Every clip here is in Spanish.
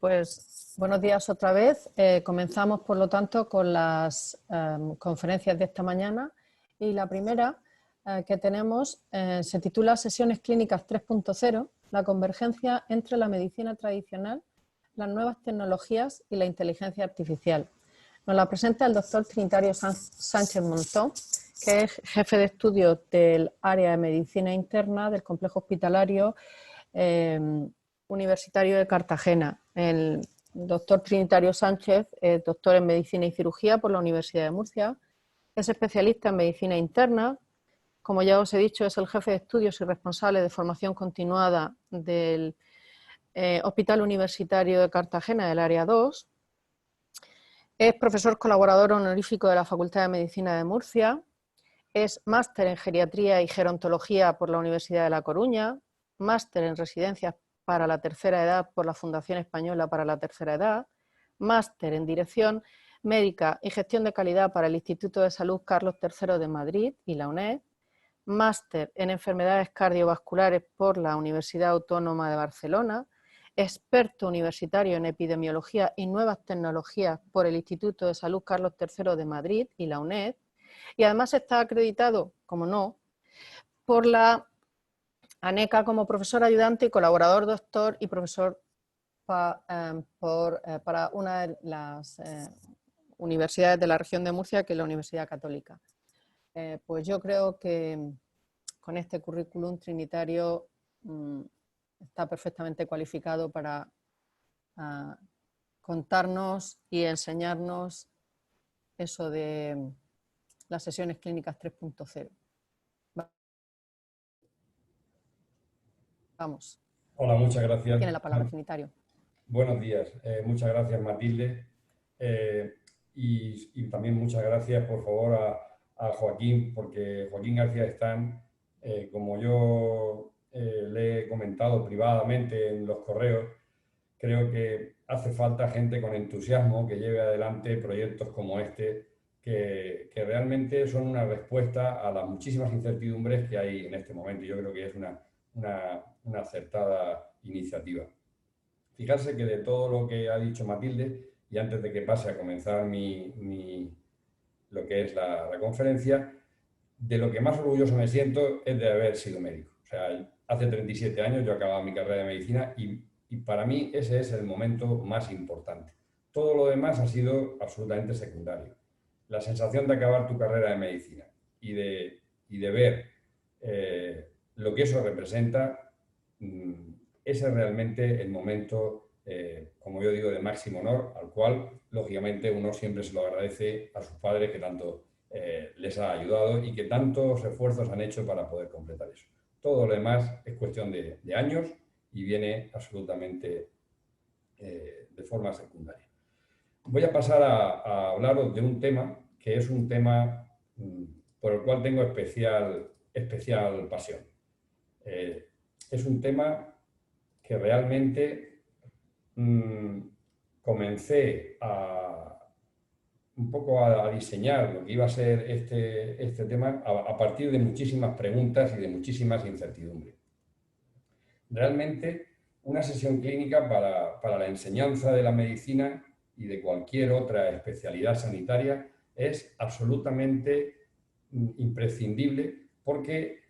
Pues buenos días otra vez. Comenzamos, por lo tanto, con las conferencias de esta mañana y la primera que tenemos se titula Sesiones Clínicas 3.0, la convergencia entre la medicina tradicional, las nuevas tecnologías y la inteligencia artificial. Nos la presenta el doctor Trinitario Sánchez Montón, que es jefe de estudios del área de medicina interna del complejo hospitalario Universitario de Cartagena. El doctor Trinitario Sánchez es doctor en Medicina y Cirugía por la Universidad de Murcia, es especialista en Medicina Interna, como ya os he dicho, es el jefe de estudios y responsable de formación continuada del Hospital Universitario de Cartagena del Área 2, es profesor colaborador honorífico de la Facultad de Medicina de Murcia, es máster en Geriatría y Gerontología por la Universidad de La Coruña, máster en Residencias para la Tercera Edad por la Fundación Española para la Tercera Edad, máster en Dirección Médica y Gestión de Calidad para el Instituto de Salud Carlos III de Madrid y la UNED, máster en Enfermedades Cardiovasculares por la Universidad Autónoma de Barcelona, experto universitario en Epidemiología y Nuevas Tecnologías por el Instituto de Salud Carlos III de Madrid y la UNED, y además está acreditado, como no, por la ANECA como profesor ayudante y colaborador doctor y profesor para una de las universidades de la región de Murcia, que es la Universidad Católica. Pues yo creo que con este currículum trinitario está perfectamente cualificado para contarnos y enseñarnos eso de las sesiones clínicas 3.0. Vamos. Hola, muchas gracias. Tiene la palabra, Trinitario. Buenos días. Muchas gracias, Matilde. Y también muchas gracias, por favor, a Joaquín, porque Joaquín García Están, como yo le he comentado privadamente en los correos, creo que hace falta gente con entusiasmo que lleve adelante proyectos como este, que realmente son una respuesta a las muchísimas incertidumbres que hay en este momento. Yo creo que es una acertada iniciativa. Fijarse que de todo lo que ha dicho Matilde, y antes de que pase a comenzar lo que es la conferencia, de lo que más orgulloso me siento es de haber sido médico. O sea, hace 37 años yo acababa mi carrera de medicina y para mí ese es el momento más importante. Todo lo demás ha sido absolutamente secundario. La sensación de acabar tu carrera de medicina y de ver lo que eso representa, ese es realmente el momento, como yo digo, de máximo honor, al cual, lógicamente, uno siempre se lo agradece a sus padres que tanto les ha ayudado y que tantos esfuerzos han hecho para poder completar eso. Todo lo demás es cuestión de años y viene absolutamente de forma secundaria. Voy a pasar a hablaros de un tema que es un tema por el cual tengo especial pasión. Es un tema que realmente comencé un poco a diseñar lo que iba a ser este tema a partir de muchísimas preguntas y de muchísimas incertidumbres. Realmente, una sesión clínica para la enseñanza de la medicina y de cualquier otra especialidad sanitaria es absolutamente imprescindible porque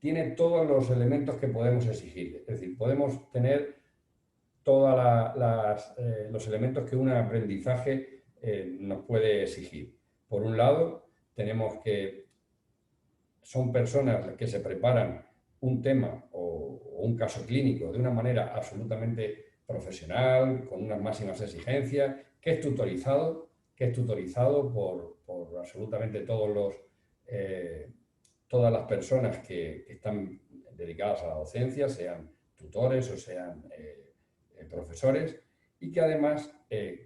tiene todos los elementos que podemos exigir. Es decir, podemos tener todos los elementos que un aprendizaje nos puede exigir. Por un lado, tenemos que son personas que se preparan un tema o un caso clínico de una manera absolutamente profesional, con unas máximas exigencias, que es tutorizado por absolutamente todas las personas que están dedicadas a la docencia, sean tutores o sean profesores, y que además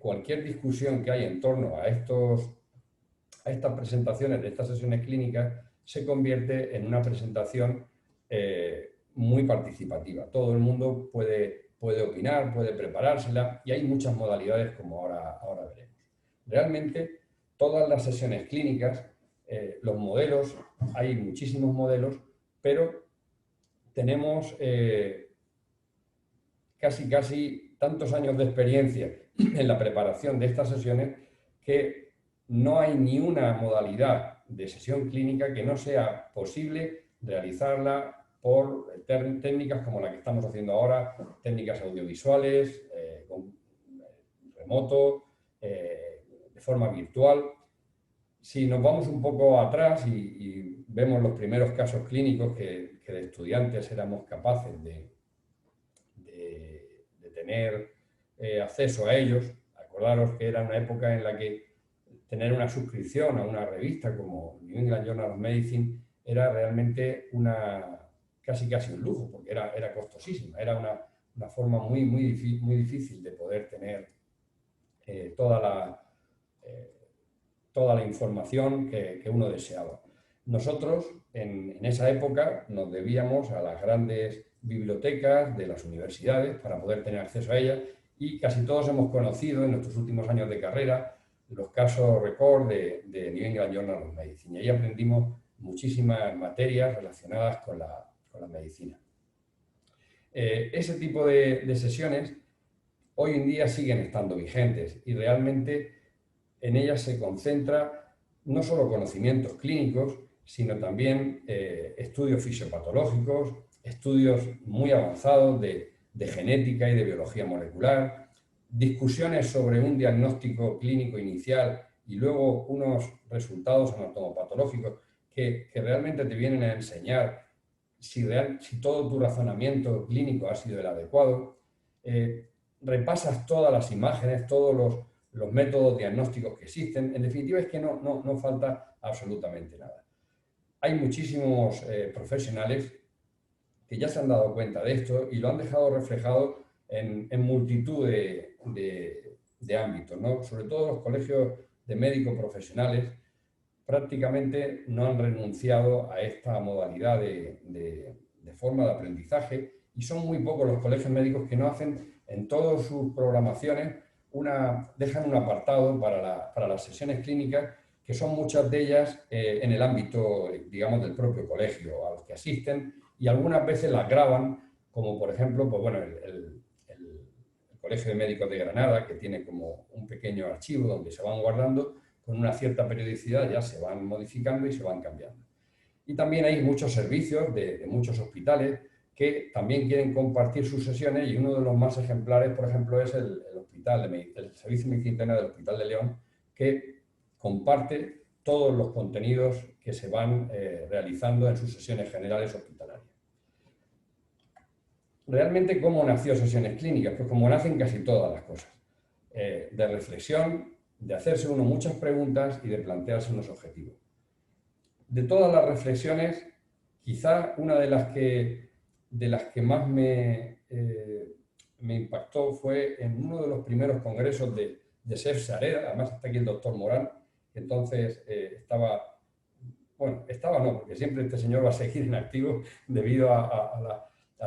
cualquier discusión que hay en torno a estas presentaciones de estas sesiones clínicas se convierte en una presentación muy participativa. Todo el mundo puede opinar, puede preparársela y hay muchas modalidades como ahora veremos. Realmente todas las sesiones clínicas, los modelos, hay muchísimos modelos, pero tenemos casi hay tantos años de experiencia en la preparación de estas sesiones que no hay ni una modalidad de sesión clínica que no sea posible realizarla por técnicas como la que estamos haciendo ahora, técnicas audiovisuales, remoto, de forma virtual. Si nos vamos un poco atrás y vemos los primeros casos clínicos que de estudiantes éramos capaces de tener acceso a ellos, acordaros que era una época en la que tener una suscripción a una revista como New England Journal of Medicine era realmente casi un lujo, porque era costosísima, era una forma muy difícil de poder tener toda la información que uno deseaba. Nosotros, en esa época, nos debíamos a las grandes bibliotecas de las universidades para poder tener acceso a ellas, y casi todos hemos conocido en nuestros últimos años de carrera los casos récord de New England Journal of Medicine. Y ahí aprendimos muchísimas materias relacionadas con la medicina. Ese tipo de sesiones hoy en día siguen estando vigentes y realmente en ellas se concentra no solo conocimientos clínicos, sino también estudios fisiopatológicos, estudios muy avanzados de genética y de biología molecular, discusiones sobre un diagnóstico clínico inicial y luego unos resultados anatomopatológicos que realmente te vienen a enseñar si todo tu razonamiento clínico ha sido el adecuado. Repasas todas las imágenes, todos los métodos diagnósticos que existen. En definitiva, es que no falta absolutamente nada. Hay muchísimos profesionales que ya se han dado cuenta de esto y lo han dejado reflejado en multitud de ámbitos, ¿no? Sobre todo los colegios de médicos profesionales prácticamente no han renunciado a esta modalidad de forma de aprendizaje, y son muy pocos los colegios médicos que no hacen en todas sus programaciones, dejan un apartado para las sesiones clínicas, que son muchas de ellas en el ámbito, digamos, del propio colegio a los que asisten, y algunas veces las graban, como por ejemplo, pues bueno, el Colegio de Médicos de Granada, que tiene como un pequeño archivo donde se van guardando, con una cierta periodicidad ya se van modificando y se van cambiando. Y también hay muchos servicios de muchos hospitales que también quieren compartir sus sesiones, y uno de los más ejemplares, por ejemplo, es el Servicio de Medicina Interna del Hospital de León, que comparte todos los contenidos que se van realizando en sus sesiones generales hospitalarias. Realmente, ¿cómo nació Sesiones Clínicas? Pues como nacen casi todas las cosas, de reflexión, de hacerse uno muchas preguntas y de plantearse unos objetivos. De todas las reflexiones, quizá una de las que más me impactó fue en uno de los primeros congresos de SEF Sareda. Además está aquí el doctor Morán, que entonces porque siempre este señor va a seguir en activo debido a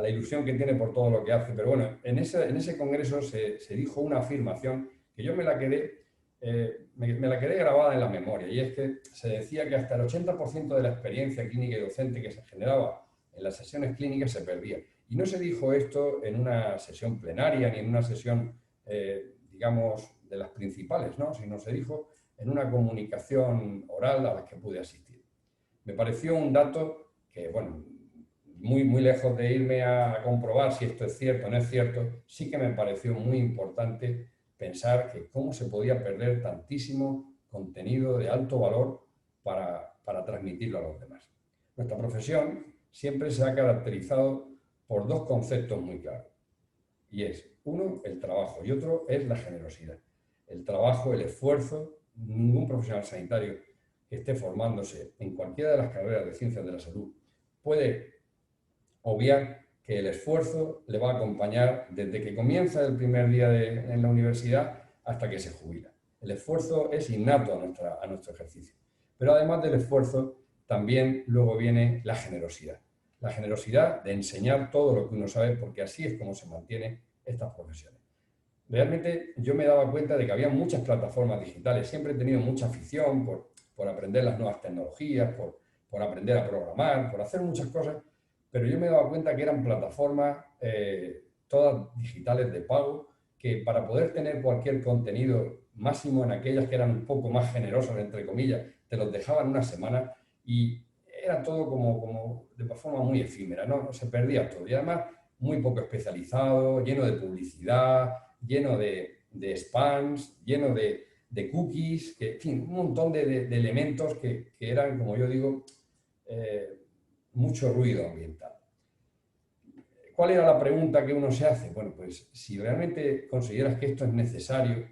la ilusión que tiene por todo lo que hace. Pero bueno, en ese congreso se dijo una afirmación que yo me la quedé grabada en la memoria, y es que se decía que hasta el 80% de la experiencia clínica y docente que se generaba en las sesiones clínicas se perdía. Y no se dijo esto en una sesión plenaria ni en una sesión, digamos, de las principales, ¿no? Sino se dijo en una comunicación oral a la que pude asistir. Me pareció un dato que, bueno, muy lejos de irme a comprobar si esto es cierto o no es cierto, sí que me pareció muy importante pensar que cómo se podía perder tantísimo contenido de alto valor para transmitirlo a los demás. Nuestra profesión siempre se ha caracterizado por dos conceptos muy claros, y es, uno, el trabajo, y otro es la generosidad. El trabajo, el esfuerzo, ningún profesional sanitario que esté formándose en cualquiera de las carreras de ciencias de la salud puede obviar que el esfuerzo le va a acompañar desde que comienza el primer día en la universidad hasta que se jubila. El esfuerzo es innato a nuestro ejercicio. Pero además del esfuerzo, también luego viene la generosidad. La generosidad de enseñar todo lo que uno sabe, porque así es como se mantienen estas profesiones. Realmente yo me daba cuenta de que había muchas plataformas digitales. Siempre he tenido mucha afición por aprender las nuevas tecnologías, por aprender a programar, por hacer muchas cosas, pero yo me daba cuenta que eran plataformas todas digitales de pago, que para poder tener cualquier contenido, máximo en aquellas que eran un poco más generosas, entre comillas, te los dejaban una semana y era todo como de forma muy efímera, ¿no? Se perdía todo. Y además muy poco especializado, lleno de publicidad, lleno de spams, lleno de cookies, que, en fin, un montón de elementos que eran, como yo digo, mucho ruido ambiental. ¿Cuál era la pregunta que uno se hace? Bueno, pues si realmente consideras que esto es necesario,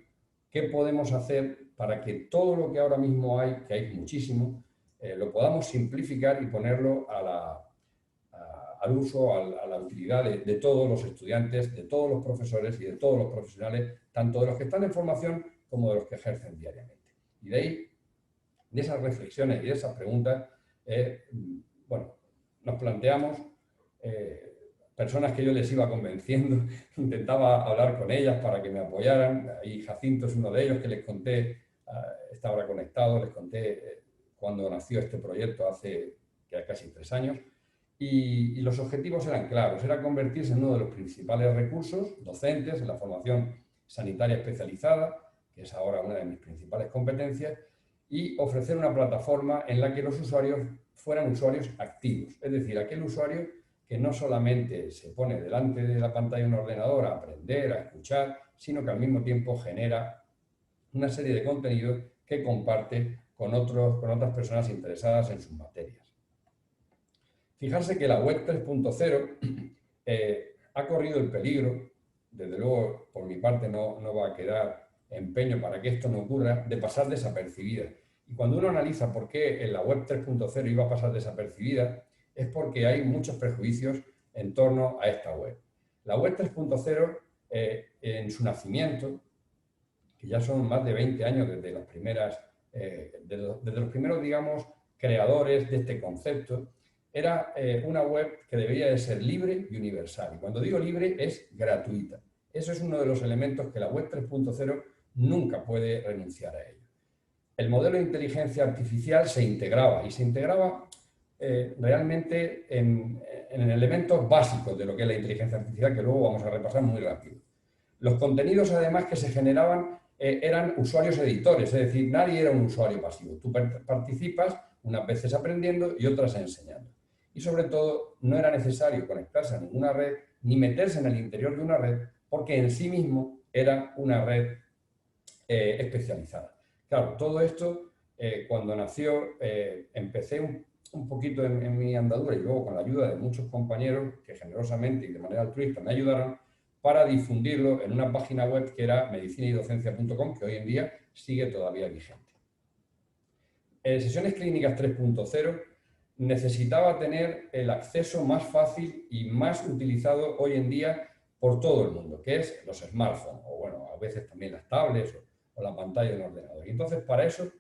¿qué podemos hacer para que todo lo que ahora mismo hay, que hay muchísimo, lo podamos simplificar y ponerlo al uso, a la utilidad de todos los estudiantes, de todos los profesores y de todos los profesionales, tanto de los que están en formación como de los que ejercen diariamente? Y de ahí, de esas reflexiones y de esas preguntas, bueno, nos planteamos personas que yo les iba convenciendo, intentaba hablar con ellas para que me apoyaran, y Jacinto es uno de ellos que les conté, está ahora conectado, les conté cuando nació este proyecto hace ya casi 3 años, y los objetivos eran claros, era convertirse en uno de los principales recursos docentes en la formación sanitaria especializada, que es ahora una de mis principales competencias, y ofrecer una plataforma en la que los usuarios fueran usuarios activos, es decir, aquel usuario que no solamente se pone delante de la pantalla de un ordenador a aprender, a escuchar, sino que al mismo tiempo genera una serie de contenidos que comparte con otras personas interesadas en sus materias. Fijarse que la web 3.0 ha corrido el peligro, desde luego por mi parte no va a quedar empeño para que esto no ocurra, de pasar desapercibida. Y cuando uno analiza por qué en la web 3.0 iba a pasar desapercibida, es porque hay muchos prejuicios en torno a esta web. La web 3.0, en su nacimiento, que ya son más de 20 años desde las primeras, desde los primeros, digamos, creadores de este concepto, era una web que debería de ser libre y universal. Y cuando digo libre, es gratuita. Eso es uno de los elementos que la web 3.0 nunca puede renunciar a ello. El modelo de inteligencia artificial se integraba, y se integraba realmente en elementos básicos de lo que es la inteligencia artificial, que luego vamos a repasar muy rápido. Los contenidos, además, que se generaban eran usuarios editores, es decir, nadie era un usuario pasivo. Tú participas unas veces aprendiendo y otras enseñando. Y sobre todo, no era necesario conectarse a ninguna red ni meterse en el interior de una red, porque en sí mismo era una red especializada. Claro, todo esto, cuando nació, empecé un poquito en mi andadura y luego con la ayuda de muchos compañeros que generosamente y de manera altruista me ayudaron para difundirlo en una página web que era medicinaydocencia.com, que hoy en día sigue todavía vigente. Sesiones Clínicas 3.0 necesitaba tener el acceso más fácil y más utilizado hoy en día por todo el mundo, que es los smartphones, o bueno, a veces también las tablets o la pantalla del ordenador. Y entonces, para eso,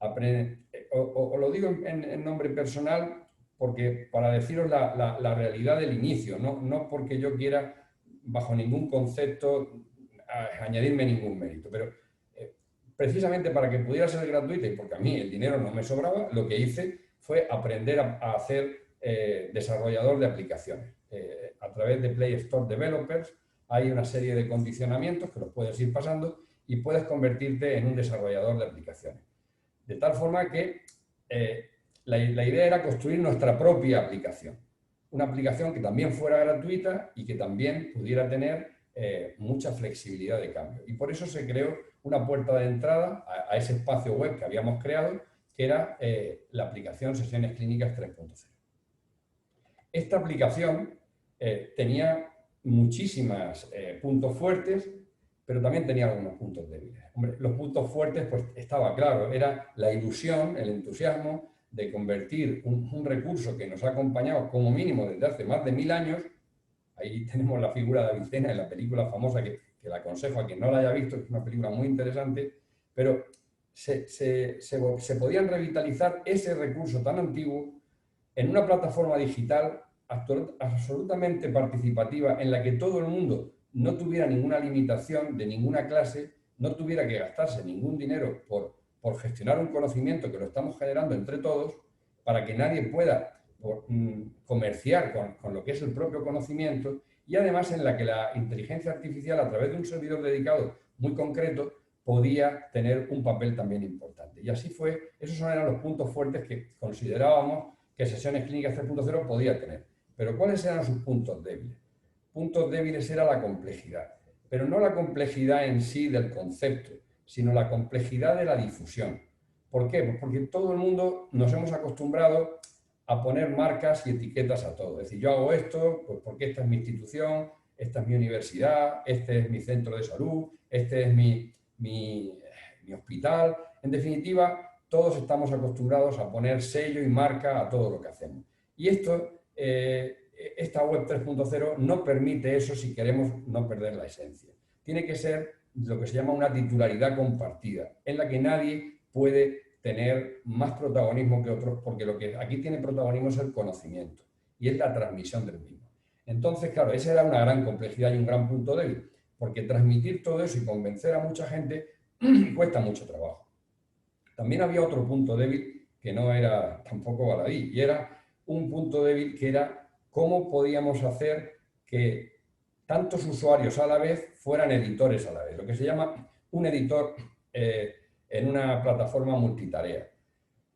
lo digo en nombre personal, porque para deciros la realidad del inicio, no porque yo quiera, bajo ningún concepto, añadirme ningún mérito, pero precisamente para que pudiera ser gratuita y porque a mí el dinero no me sobraba, lo que hice fue aprender a hacer desarrollador de aplicaciones. A través de Play Store Developers hay una serie de condicionamientos que los puedes ir pasando y puedes convertirte en un desarrollador de aplicaciones. De tal forma que la idea era construir nuestra propia aplicación. Una aplicación que también fuera gratuita y que también pudiera tener mucha flexibilidad de cambio. Y por eso se creó una puerta de entrada a ese espacio web que habíamos creado, que era la aplicación Sesiones Clínicas 3.0. Esta aplicación tenía muchísimos puntos fuertes, pero también tenía algunos puntos débiles. Hombre, los puntos fuertes, pues estaba claro, era la ilusión, el entusiasmo de convertir un recurso que nos ha acompañado como mínimo desde hace más de 1000 años. Ahí tenemos la figura de Avicena en la película famosa que la aconsejo a quien no la haya visto, que es una película muy interesante, pero se podían revitalizar ese recurso tan antiguo en una plataforma digital absolutamente participativa en la que todo el mundo no tuviera ninguna limitación de ninguna clase, no tuviera que gastarse ningún dinero por gestionar un conocimiento que lo estamos generando entre todos, para que nadie pueda comerciar con lo que es el propio conocimiento y además en la que la inteligencia artificial, a través de un servidor dedicado muy concreto, podía tener un papel también importante. Y así fue, esos eran los puntos fuertes que considerábamos que Sesiones Clínicas 3.0 podía tener. Pero ¿cuáles eran sus puntos débiles? Puntos débiles era la complejidad, pero no la complejidad en sí del concepto, sino la complejidad de la difusión. ¿Por qué? Pues porque todo el mundo nos hemos acostumbrado a poner marcas y etiquetas a todo. Es decir, yo hago esto pues porque esta es mi institución, esta es mi universidad, este es mi centro de salud, este es mi hospital. En definitiva, todos estamos acostumbrados a poner sello y marca a todo lo que hacemos. Y esto, esta web 3.0 no permite eso si queremos no perder la esencia. Tiene que ser lo que se llama una titularidad compartida, en la que nadie puede tener más protagonismo que otros, porque lo que aquí tiene protagonismo es el conocimiento y es la transmisión del mismo. Entonces, claro, esa era una gran complejidad y un gran punto débil, porque transmitir todo eso y convencer a mucha gente cuesta mucho trabajo. También había otro punto débil que no era tampoco baladí, y era un punto débil que era cómo podíamos hacer que tantos usuarios a la vez fueran editores a la vez, lo que se llama un editor en una plataforma multitarea.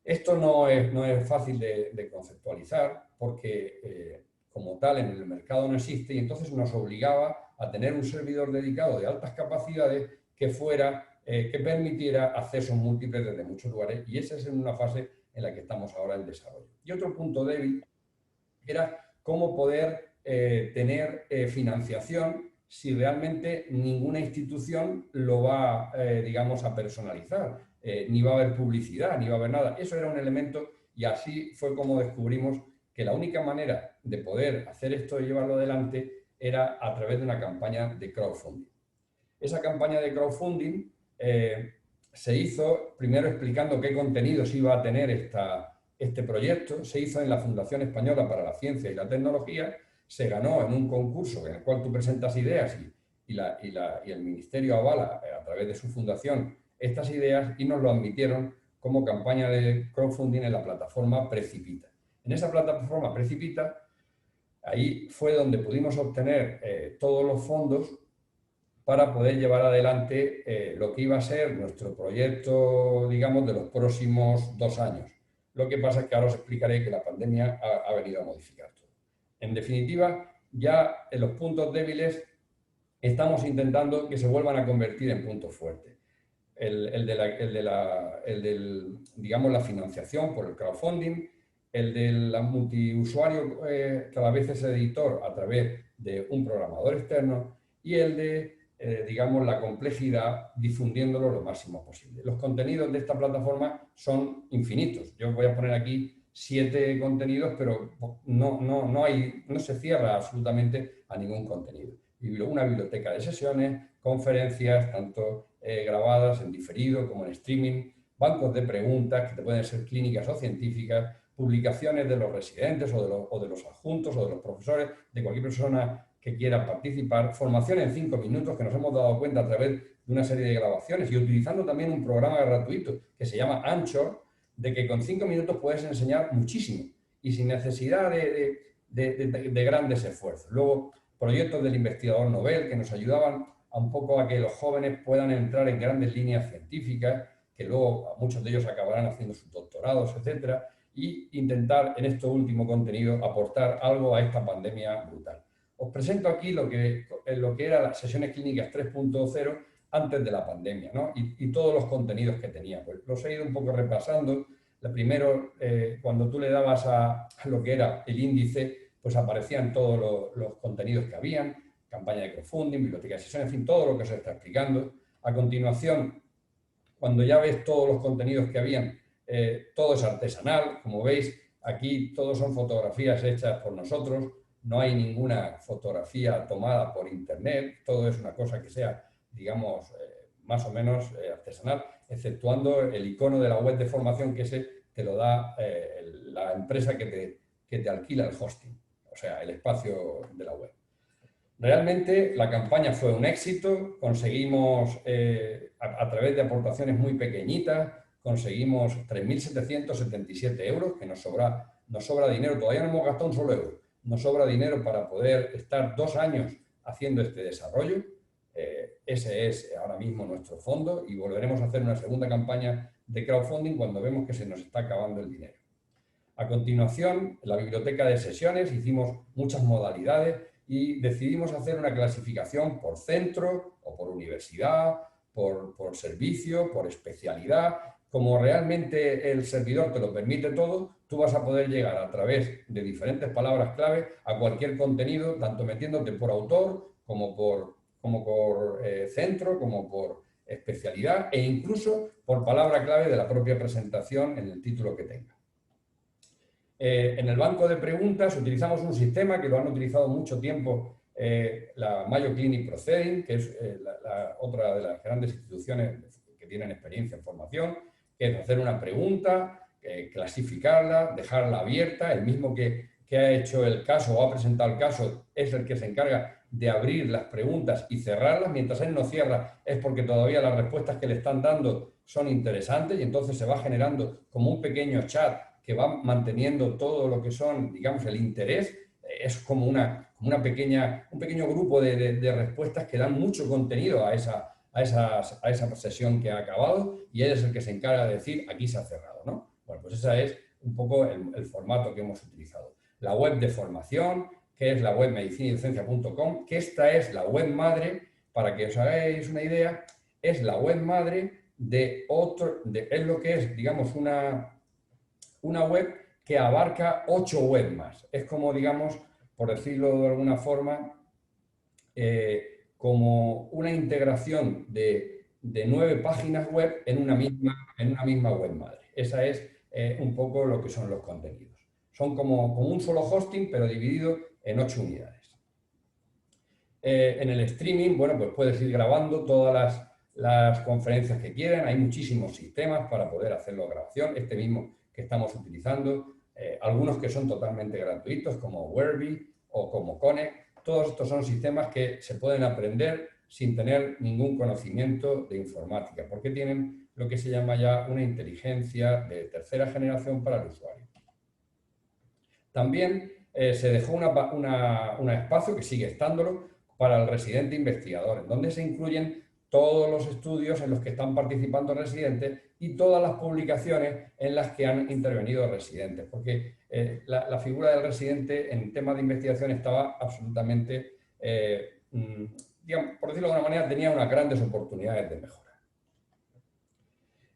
Esto no es fácil de conceptualizar porque como tal en el mercado no existe, y entonces nos obligaba a tener un servidor dedicado de altas capacidades que permitiera accesos múltiples desde muchos lugares, y esa es una fase en la que estamos ahora en desarrollo. Y otro punto débil era cómo poder tener financiación si realmente ninguna institución lo va, digamos, a personalizar, ni va a haber publicidad, ni va a haber nada. Eso era un elemento, y así fue como descubrimos que la única manera de poder hacer esto y llevarlo adelante era a través de una campaña de crowdfunding. Esa campaña de crowdfunding se hizo primero explicando qué contenidos iba a tener este proyecto. Se hizo en la Fundación Española para la Ciencia y la Tecnología, se ganó en un concurso en el cual tú presentas ideas y el Ministerio avala a través de su fundación estas ideas, y nos lo admitieron como campaña de crowdfunding en la plataforma Precipita. En esa plataforma Precipita, ahí fue donde pudimos obtener todos los fondos para poder llevar adelante lo que iba a ser nuestro proyecto, digamos, de los próximos 2 años. Lo que pasa es que ahora os explicaré que la pandemia ha venido a modificar todo. En definitiva, ya en los puntos débiles estamos intentando que se vuelvan a convertir en puntos fuertes. Digamos, la financiación por el crowdfunding, el de la multiusuario, cada vez es editor a través de un programador externo, y el de digamos, la complejidad difundiéndolo lo máximo posible. Los contenidos de esta plataforma son infinitos. Yo voy a poner aquí 7 contenidos, pero no se cierra absolutamente a ningún contenido. Una biblioteca de sesiones, conferencias, tanto grabadas en diferido como en streaming, bancos de preguntas que te pueden ser clínicas o científicas, publicaciones de los residentes o de los adjuntos o de los profesores, de cualquier persona que quiera participar, formación en 5 minutos, que nos hemos dado cuenta a través de una serie de grabaciones, y utilizando también un programa gratuito que se llama Anchor, de que con 5 minutos puedes enseñar muchísimo y sin necesidad de grandes esfuerzos. Luego, proyectos del investigador Nobel que nos ayudaban a un poco a que los jóvenes puedan entrar en grandes líneas científicas, que luego muchos de ellos acabarán haciendo sus doctorados, etcétera, y intentar en este último contenido aportar algo a esta pandemia brutal. Os presento aquí lo que eran las sesiones clínicas 3.0 antes de la pandemia, ¿no? Y todos los contenidos que tenía. Pues los he ido un poco repasando. Primero, cuando tú le dabas a lo que era el índice, pues aparecían todos los contenidos que habían, campaña de crowdfunding, biblioteca de sesiones, en fin, todo lo que os está explicando. A continuación, cuando ya ves todos los contenidos que habían, todo es artesanal. Como veis, aquí todos son fotografías hechas por nosotros. No hay ninguna fotografía tomada por internet, todo es una cosa que sea, digamos, más o menos artesanal, exceptuando el icono de la web de formación, que ese te lo da la empresa que te alquila el hosting, o sea, el espacio de la web. Realmente la campaña fue un éxito, conseguimos, a través de aportaciones muy pequeñitas, conseguimos 3.777 euros, que nos sobra dinero, todavía no hemos gastado un solo euro, nos sobra dinero para poder estar 2 años haciendo este desarrollo. Ese es ahora mismo nuestro fondo y volveremos a hacer una segunda campaña de crowdfunding cuando vemos que se nos está acabando el dinero. A continuación, en la biblioteca de sesiones hicimos muchas modalidades y decidimos hacer una clasificación por centro o por universidad, por servicio, por especialidad. Como realmente el servidor te lo permite todo, tú vas a poder llegar a través de diferentes palabras clave a cualquier contenido, tanto metiéndote por autor como por centro, como por especialidad e incluso por palabra clave de la propia presentación en el título que tenga. En el banco de preguntas utilizamos un sistema que lo han utilizado mucho tiempo la Mayo Clinic Proceeding, que es otra de las grandes instituciones que tienen experiencia en formación, que es hacer una pregunta, clasificarla, dejarla abierta. El mismo que ha hecho el caso o ha presentado el caso es el que se encarga de abrir las preguntas y cerrarlas. Mientras él no cierra es porque todavía las respuestas que le están dando son interesantes y entonces se va generando como un pequeño chat que va manteniendo todo lo que son, digamos, el interés. Es como un pequeño grupo de respuestas que dan mucho contenido a esa sesión que ha acabado y él es el que se encarga de decir, aquí se ha cerrado, ¿no? Bueno, pues ese es un poco el formato que hemos utilizado. La web de formación, que es la web medicinaydocencia.com, que esta es la web madre, para que os hagáis una idea, es la web madre es lo que es, digamos, una web que abarca 8 web más. Es como, digamos, por decirlo de alguna forma, como una integración de 9 páginas web en una misma web madre. Esa es un poco lo que son los contenidos. Son como un solo hosting, pero dividido en 8 unidades. En el streaming, bueno, pues puedes ir grabando todas las conferencias que quieran. Hay muchísimos sistemas para poder hacerlo grabación. Este mismo que estamos utilizando, algunos que son totalmente gratuitos, como Werby o como Connect. Todos estos son sistemas que se pueden aprender sin tener ningún conocimiento de informática, porque tienen lo que se llama ya una inteligencia de tercera generación para el usuario. También se dejó un espacio, que sigue estándolo, para el residente investigador, en donde se incluyen todos los estudios en los que están participando residentes y todas las publicaciones en las que han intervenido residentes, porque la figura del residente en temas de investigación estaba absolutamente, digamos, por decirlo de alguna manera, tenía unas grandes oportunidades de mejora.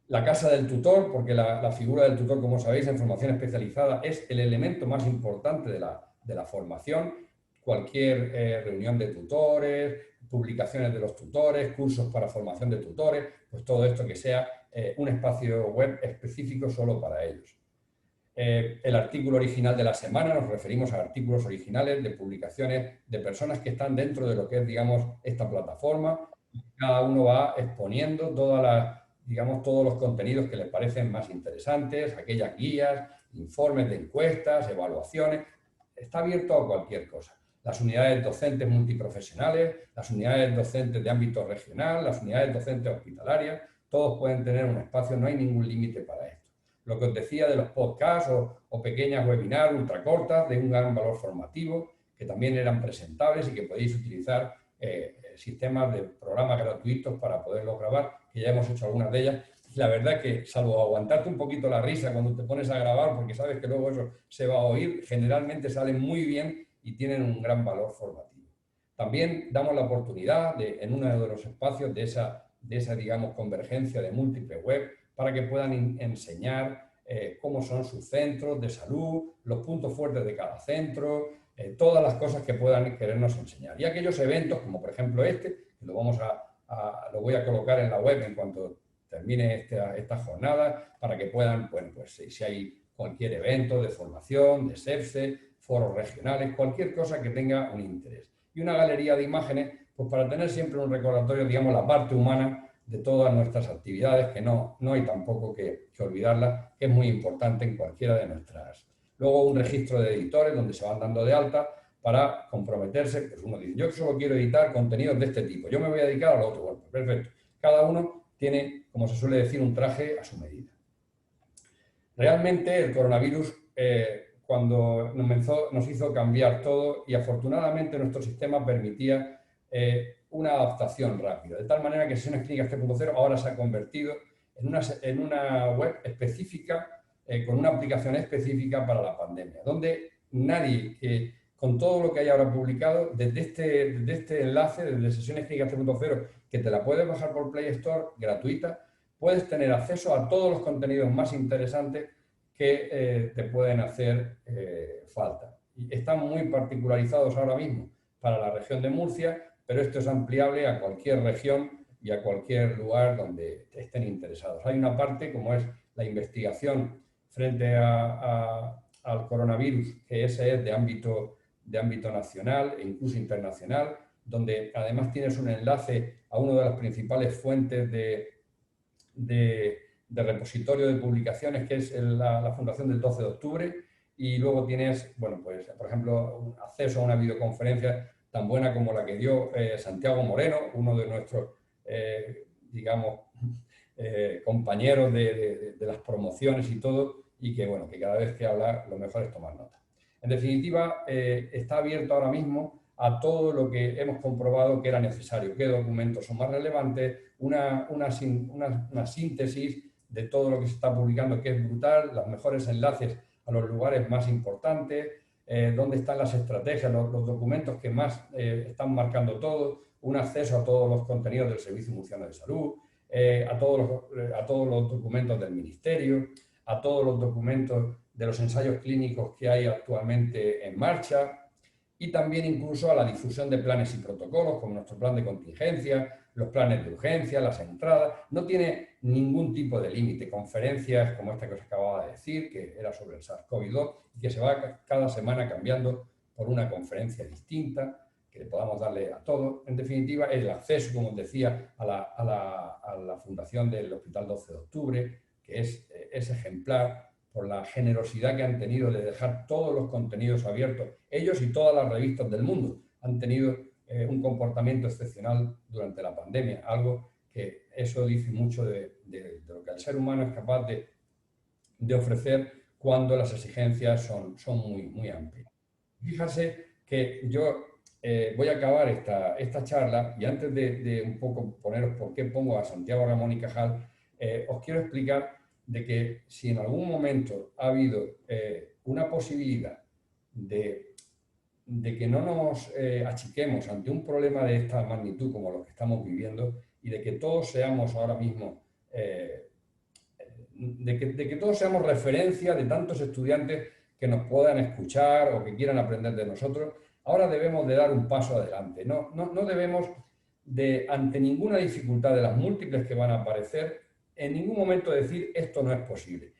La casa del tutor, porque la figura del tutor, como sabéis, en formación especializada es el elemento más importante de la formación. Cualquier reunión de tutores, publicaciones de los tutores, cursos para formación de tutores, pues todo esto que sea un espacio web específico solo para ellos. El artículo original de la semana, nos referimos a artículos originales de publicaciones de personas que están dentro de lo que es, digamos, esta plataforma. Cada uno va exponiendo todos los contenidos que les parecen más interesantes, aquellas guías, informes de encuestas, evaluaciones. Está abierto a cualquier cosa. Las unidades docentes multiprofesionales, las unidades docentes de ámbito regional, las unidades docentes hospitalarias, todos pueden tener un espacio, no hay ningún límite para esto. Lo que os decía de los podcasts o pequeñas webinars ultracortas de un gran valor formativo, que también eran presentables y que podéis utilizar sistemas de programas gratuitos para poderlos grabar, que ya hemos hecho algunas de ellas. Y la verdad que, salvo aguantarte un poquito la risa cuando te pones a grabar, porque sabes que luego eso se va a oír, generalmente salen muy bien y tienen un gran valor formativo. También damos la oportunidad en uno de los espacios de esa digamos, convergencia de múltiples web para que puedan enseñar cómo son sus centros de salud, los puntos fuertes de cada centro, todas las cosas que puedan querernos enseñar. Y aquellos eventos, como por ejemplo que lo voy a colocar en la web en cuanto termine esta jornada, para que puedan, bueno, pues si hay cualquier evento de formación, de SEPSE, foros regionales, cualquier cosa que tenga un interés. Y una galería de imágenes, pues para tener siempre un recordatorio, digamos, la parte humana de todas nuestras actividades, que no hay tampoco que olvidarla, que es muy importante en cualquiera de nuestras. Luego un registro de editores donde se van dando de alta para comprometerse. Pues uno dice, yo solo quiero editar contenidos de este tipo, yo me voy a dedicar a lo otro. Bueno, pues perfecto. Cada uno tiene, como se suele decir, un traje a su medida. Realmente el coronavirus, cuando nos hizo cambiar todo y afortunadamente nuestro sistema permitía una adaptación rápida. De tal manera que Sesiones Clínicas 3.0 ahora se ha convertido en una web específica, con una aplicación específica para la pandemia, donde nadie con todo lo que hay ahora publicado, desde este enlace, desde Sesiones Clínicas 3.0, que te la puedes bajar por Play Store, gratuita, puedes tener acceso a todos los contenidos más interesantes que te pueden hacer falta. Y están muy particularizados ahora mismo para la región de Murcia, pero esto es ampliable a cualquier región y a cualquier lugar donde estén interesados. Hay una parte, como es la investigación frente al coronavirus, que ese es de ámbito nacional e incluso internacional, donde además tienes un enlace a una de las principales fuentes de repositorio de publicaciones, que es la Fundación del 12 de octubre, y luego tienes, bueno, pues, por ejemplo, un acceso a una videoconferencia tan buena como la que dio Santiago Moreno, uno de nuestros, digamos, compañeros de las promociones y todo, y que, bueno, que cada vez que habla lo mejor es tomar nota. En definitiva, está abierto ahora mismo a todo lo que hemos comprobado que era necesario, qué documentos son más relevantes, una síntesis de todo lo que se está publicando, que es brutal, los mejores enlaces a los lugares más importantes, dónde están las estrategias, los documentos que más están marcando todo, un acceso a todos los contenidos del Servicio Murciano de Salud, a todos los documentos del Ministerio, a todos los documentos de los ensayos clínicos que hay actualmente en marcha, y también incluso a la difusión de planes y protocolos, como nuestro plan de contingencia, los planes de urgencia, las entradas. No tiene ningún tipo de límite. Conferencias como esta que os acababa de decir, que era sobre el SARS-CoV-2, y que se va cada semana cambiando por una conferencia distinta, que le podamos darle a todos. En definitiva, el acceso, como os decía, a la fundación del Hospital 12 de Octubre, que es ejemplar, por la generosidad que han tenido de dejar todos los contenidos abiertos. Ellos y todas las revistas del mundo han tenido un comportamiento excepcional durante la pandemia, algo que eso dice mucho de lo que el ser humano es capaz de ofrecer cuando las exigencias son muy amplias. Fíjase que yo voy a acabar esta charla y antes de un poco poneros por qué pongo a Santiago Ramón y Cajal, os quiero explicar de que si en algún momento ha habido una posibilidad de que no nos achiquemos ante un problema de esta magnitud como lo que estamos viviendo y de que todos seamos ahora mismo, de que todos seamos referencia de tantos estudiantes que nos puedan escuchar o que quieran aprender de nosotros, ahora debemos de dar un paso adelante. No debemos de, ante ninguna dificultad de las múltiples que van a aparecer, en ningún momento decir esto no es posible.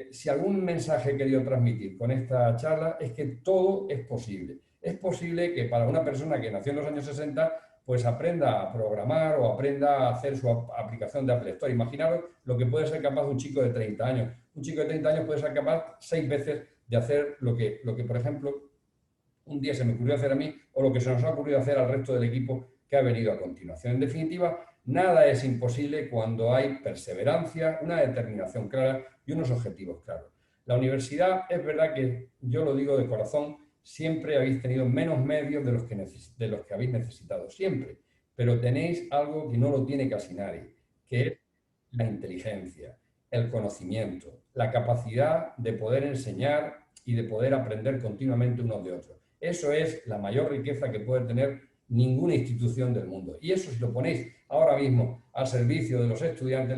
Si algún mensaje he querido transmitir con esta charla es que todo es posible. Es posible que para una persona que nació en los años 60 pues aprenda a programar o aprenda a hacer su aplicación de Apple Store. Imaginaros lo que puede ser capaz un chico de 30 años. Un chico de 30 años puede ser capaz 6 veces de hacer lo que, por ejemplo, un día se me ocurrió hacer a mí o lo que se nos ha ocurrido hacer al resto del equipo que ha venido a continuación. En definitiva, nada es imposible cuando hay perseverancia, una determinación clara y unos objetivos claros. La universidad, es verdad que, yo lo digo de corazón, siempre habéis tenido menos medios de los que habéis necesitado, siempre. Pero tenéis algo que no lo tiene casi nadie, que es la inteligencia, el conocimiento, la capacidad de poder enseñar y de poder aprender continuamente unos de otros. Eso es la mayor riqueza que puede tener ninguna institución del mundo. Y eso, si lo ponéis ahora mismo al servicio de los estudiantes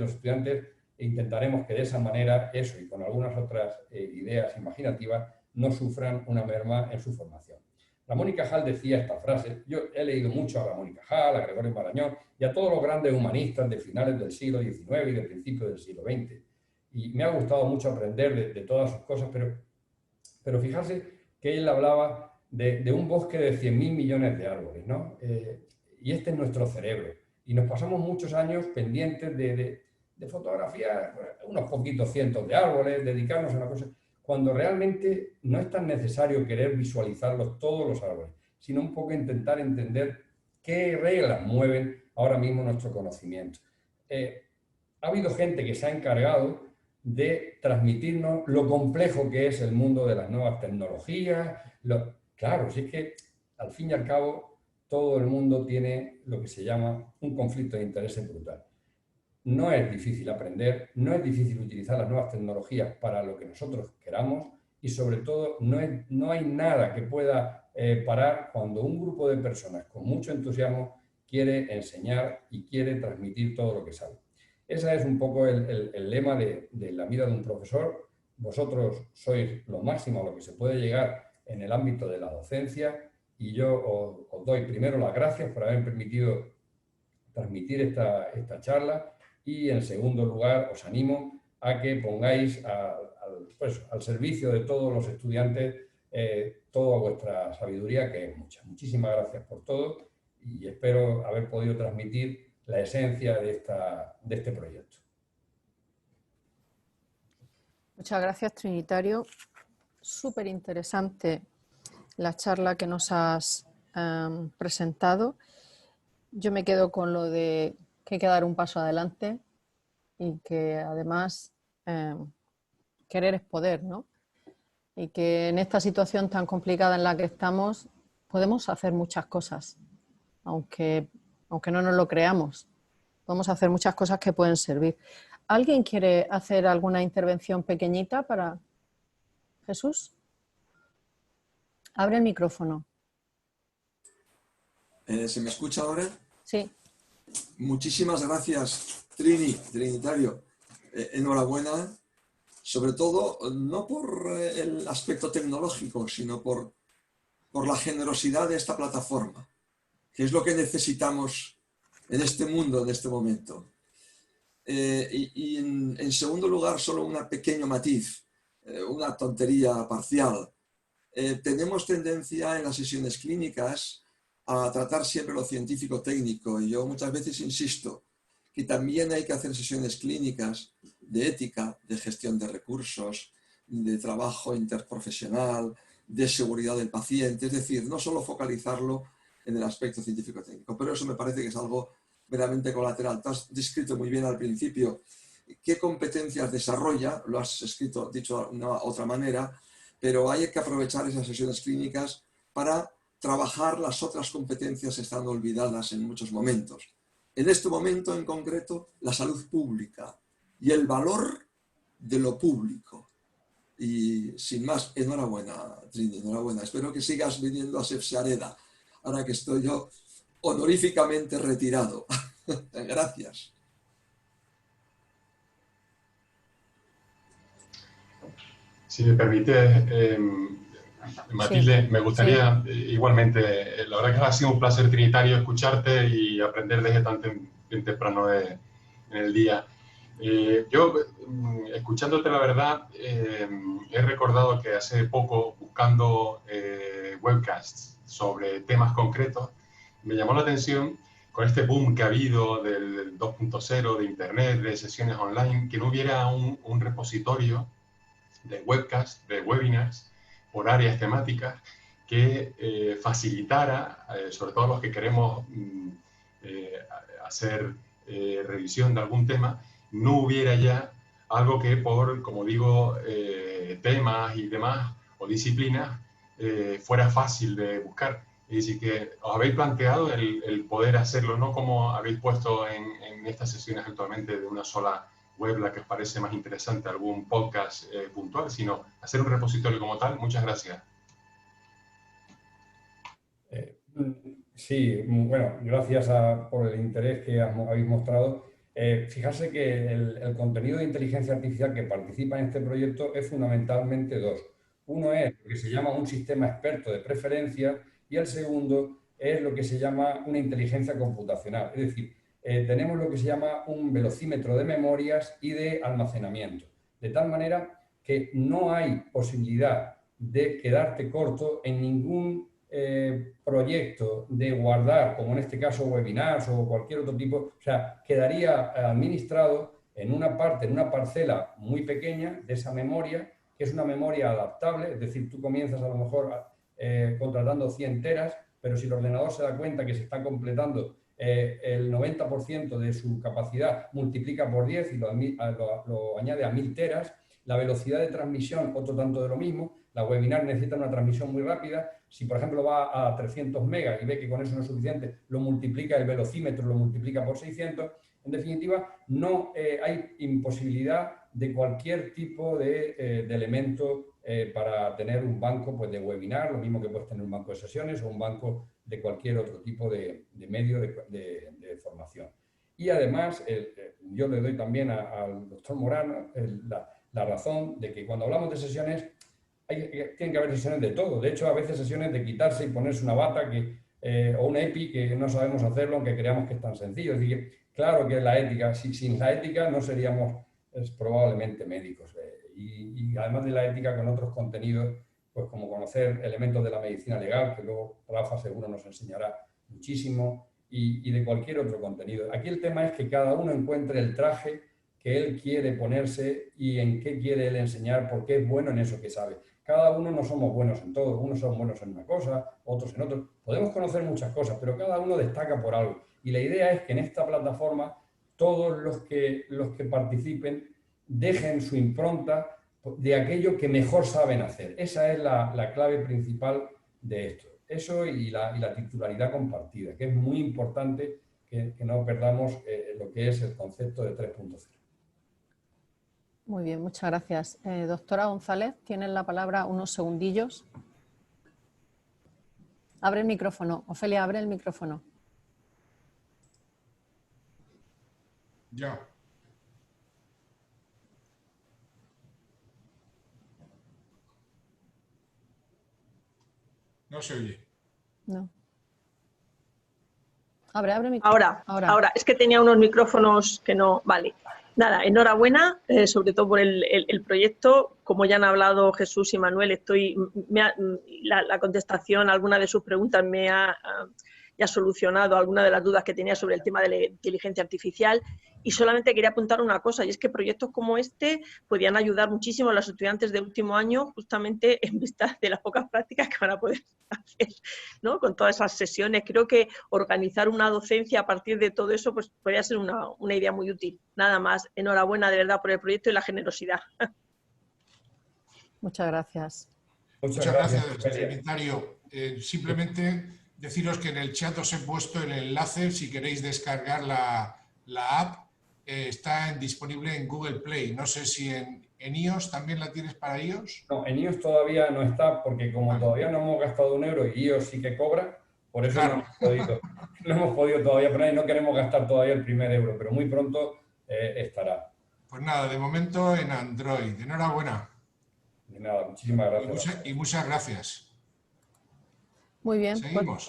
intentaremos que de esa manera, eso y con algunas otras ideas imaginativas, no sufran una merma en su formación. Ramón y Cajal decía esta frase. Yo he leído mucho a Ramón y Cajal, a Gregorio Marañón y a todos los grandes humanistas de finales del siglo XIX y de principios del siglo XX. Y me ha gustado mucho aprender de todas sus cosas, pero fijarse que él hablaba de un bosque de 100.000 millones de árboles, ¿no? Y este es nuestro cerebro. Y nos pasamos muchos años pendientes de fotografiar unos poquitos cientos de árboles, dedicarnos a una cosa, cuando realmente no es tan necesario querer visualizarlos todos los árboles, sino un poco intentar entender qué reglas mueven ahora mismo nuestro conocimiento. Ha habido gente que se ha encargado de transmitirnos lo complejo que es el mundo de las nuevas tecnologías. Claro, si es que al fin y al cabo todo el mundo tiene lo que se llama un conflicto de intereses brutal. No es difícil aprender, no es difícil utilizar las nuevas tecnologías para lo que nosotros queramos y sobre todo no hay nada que pueda parar cuando un grupo de personas con mucho entusiasmo quiere enseñar y quiere transmitir todo lo que sabe. Ese es un poco el lema de la vida de un profesor. Vosotros sois lo máximo a lo que se puede llegar en el ámbito de la docencia y yo os doy primero las gracias por haber permitido transmitir esta charla y en segundo lugar os animo a que pongáis al servicio de todos los estudiantes toda vuestra sabiduría, que es mucha. Muchísimas gracias por todo y espero haber podido transmitir la esencia de este proyecto. Muchas gracias, Trinitario. Súper interesante la charla que nos has presentado. Yo me quedo con lo de que hay que dar un paso adelante y que además querer es poder, ¿no? Y que en esta situación tan complicada en la que estamos podemos hacer muchas cosas, aunque no nos lo creamos. Podemos hacer muchas cosas que pueden servir. ¿Alguien quiere hacer alguna intervención pequeñita para Jesús? Abre el micrófono. ¿Se me escucha ahora? Sí. Muchísimas gracias, Trinitario. Enhorabuena, sobre todo no por el aspecto tecnológico, sino por la generosidad de esta plataforma, que es lo que necesitamos en este mundo, en este momento. Y en segundo lugar, solo un pequeño matiz, una tontería parcial. Tenemos tendencia en las sesiones clínicas a tratar siempre lo científico-técnico, y yo muchas veces insisto que también hay que hacer sesiones clínicas de ética, de gestión de recursos, de trabajo interprofesional, de seguridad del paciente, es decir, no solo focalizarlo en el aspecto científico-técnico, pero eso me parece que es algo meramente colateral. Tú has descrito muy bien al principio qué competencias desarrolla, lo has dicho de una otra manera, pero hay que aprovechar esas sesiones clínicas para trabajar las otras competencias estando olvidadas en muchos momentos. En este momento en concreto, la salud pública y el valor de lo público. Y sin más, enhorabuena, Trini, enhorabuena. Espero que sigas viniendo a Sefsareda, ahora que estoy yo honoríficamente retirado. Gracias. Si me permite, Matilde, sí, me gustaría sí. igualmente, la verdad que ha sido un placer, Trinitario, escucharte y aprender desde tan temprano en el día. Yo, escuchándote la verdad, he recordado que hace poco, buscando webcasts sobre temas concretos, me llamó la atención con este boom que ha habido del 2.0, de Internet, de sesiones online, que no hubiera un repositorio de webcasts, de webinars, por áreas temáticas, que facilitara, sobre todo a los que queremos hacer revisión de algún tema, no hubiera ya algo que por, como digo, temas y demás, o disciplinas, fuera fácil de buscar. Es decir, que os habéis planteado el poder hacerlo, no como habéis puesto en estas sesiones actualmente de una sola web, la que os parece más interesante, algún podcast puntual, sino hacer un repositorio como tal. Muchas gracias. Sí, bueno, gracias por el interés que habéis mostrado. Fijarse que el contenido de inteligencia artificial que participa en este proyecto es fundamentalmente dos. Uno es lo que se llama un sistema experto de preferencia y el segundo es lo que se llama una inteligencia computacional. Es decir, tenemos lo que se llama un velocímetro de memorias y de almacenamiento. De tal manera que no hay posibilidad de quedarte corto en ningún proyecto de guardar, como en este caso webinars o cualquier otro tipo, o sea, quedaría administrado en una parte, en una parcela muy pequeña de esa memoria, que es una memoria adaptable, es decir, tú comienzas a lo mejor contratando 100 teras, pero si el ordenador se da cuenta que se está completando el 90% de su capacidad, multiplica por 10 y lo añade a 1000 teras. La velocidad de transmisión, otro tanto de lo mismo. La webinar necesita una transmisión muy rápida. Si, por ejemplo, va a 300 megas y ve que con eso no es suficiente, lo multiplica, el velocímetro lo multiplica por 600. En definitiva, no hay imposibilidad de cualquier tipo de elemento para tener un banco pues, de webinar, lo mismo que puedes tener un banco de sesiones o un banco de cualquier otro tipo de medio de formación. Y además, yo le doy también al doctor Morán la razón de que cuando hablamos de sesiones, tienen que haber sesiones de todo. De hecho, a veces sesiones de quitarse y ponerse una bata o un EPI que no sabemos hacerlo, aunque creamos que es tan sencillo. Es decir, claro que la ética, sin la ética no seríamos probablemente médicos. Y además de la ética con otros contenidos, pues como conocer elementos de la medicina legal, que luego Rafa seguro nos enseñará muchísimo, y de cualquier otro contenido. Aquí el tema es que cada uno encuentre el traje que él quiere ponerse y en qué quiere él enseñar, porque es bueno en eso que sabe. Cada uno no somos buenos en todo, unos son buenos en una cosa, otros en otro. Podemos conocer muchas cosas, pero cada uno destaca por algo. Y la idea es que en esta plataforma todos los que participen dejen su impronta de aquello que mejor saben hacer. Esa es la clave principal de esto. Eso y la titularidad compartida, que es muy importante que no perdamos lo que es el concepto de 3.0. Muy bien, muchas gracias. Doctora González, tienes la palabra unos segundillos. Abre el micrófono. Ofelia, abre el micrófono. Ya. No se oye. No. Abre el micrófono. Ahora. Es que tenía unos micrófonos que no... Vale. Nada, enhorabuena, sobre todo por el proyecto. Como ya han hablado Jesús y Manuel, la contestación a alguna de sus preguntas me ha solucionado alguna de las dudas que tenía sobre el tema de la inteligencia artificial. Y solamente quería apuntar una cosa, y es que proyectos como este podrían ayudar muchísimo a los estudiantes de último año, justamente en vista de las pocas prácticas que van a poder hacer, ¿no? Con todas esas sesiones. Creo que organizar una docencia a partir de todo eso pues, podría ser una idea muy útil. Nada más, enhorabuena de verdad por el proyecto y la generosidad. Muchas gracias. Muchas gracias, secretario. Simplemente deciros que en el chat os he puesto el enlace si queréis descargar la app. Está disponible en Google Play. No sé si en iOS también la tienes para iOS. No, en iOS todavía no está porque como todavía no hemos gastado €1 y iOS sí que cobra, por eso Claro. no hemos podido todavía poner y no queremos gastar todavía el primer euro, pero muy pronto estará. Pues nada, de momento en Android. Enhorabuena. De nada, muchísimas gracias. Y muchas gracias. Muy bien. Seguimos.